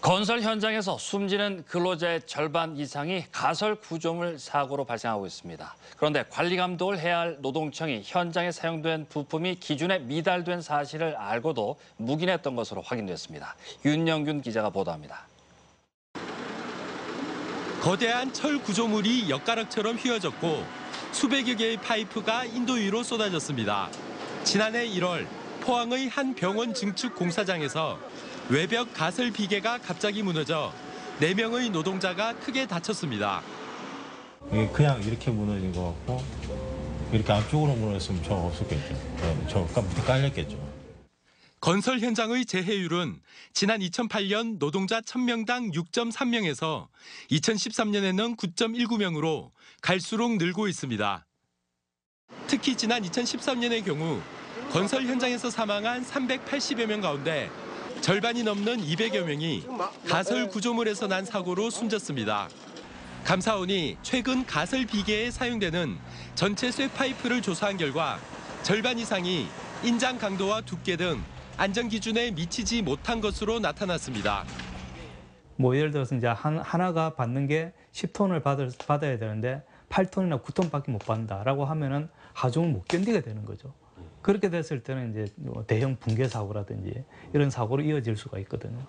건설 현장에서 숨지는 근로자의 절반 이상이 가설 구조물 사고로 발생하고 있습니다. 그런데 관리 감독을 해야 할 노동청이 현장에 사용된 부품이 기준에 미달된 사실을 알고도 묵인했던 것으로 확인됐습니다. 윤영균 기자가 보도합니다. 거대한 철 구조물이 엿가락처럼 휘어졌고 수백여 개의 파이프가 인도 위로 쏟아졌습니다. 지난해 1월 포항의 한 병원 증축 공사장에서 외벽 가설 비계가 갑자기 무너져 4명의 노동자가 크게 다쳤습니다. 그냥 이렇게 무너진 것 같고 이렇게 앞쪽으로 무너졌으면 저 없었겠죠. 저 밑에 깔렸겠죠. 건설 현장의 재해율은 지난 2008년 노동자 1000명당 6.3명에서 2013년에는 9.19명으로 갈수록 늘고 있습니다. 특히 지난 2013년의 경우 건설 현장에서 사망한 380여 명 가운데 절반이 넘는 200여 명이 가설 구조물에서 난 사고로 숨졌습니다. 감사원이 최근 가설 비계에 사용되는 전체 쇠파이프를 조사한 결과 절반 이상이 인장 강도와 두께 등 안전 기준에 미치지 못한 것으로 나타났습니다. 예를 들어서 이제 하나가 받는 게 10톤을 받아야 되는데 8톤이나 9톤밖에 못 받는다라고 하면은 하중을 못 견디게 되는 거죠. 그렇게 됐을 때는 이제 대형 붕괴 사고라든지 이런 사고로 이어질 수가 있거든요.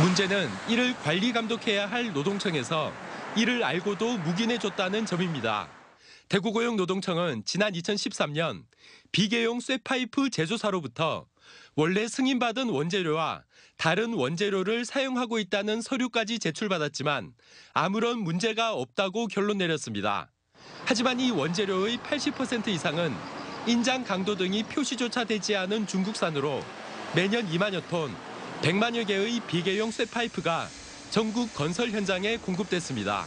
문제는 이를 관리 감독해야 할 노동청에서 이를 알고도 묵인해줬다는 점입니다. 대구고용노동청은 지난 2013년 비계용 쇠파이프 제조사로부터 원래 승인받은 원재료와 다른 원재료를 사용하고 있다는 서류까지 제출받았지만 아무런 문제가 없다고 결론 내렸습니다. 하지만 이 원재료의 80% 이상은 인장 강도 등이 표시조차 되지 않은 중국산으로 매년 2만여 톤, 100만여 개의 비계용 쇠파이프가 전국 건설 현장에 공급됐습니다.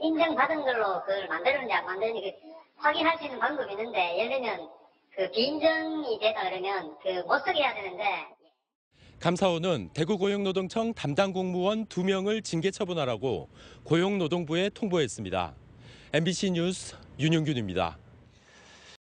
인정받은 걸로 그걸 만드는지 안 만드는지 확인할 수 있는 방법이 있는데 예를 들면 비인정이 되다 그러면 못 쓰게 해야 되는데. 감사원은 대구고용노동청 담당 공무원 2명을 징계 처분하라고 고용노동부에 통보했습니다. MBC 뉴스 윤영균입니다.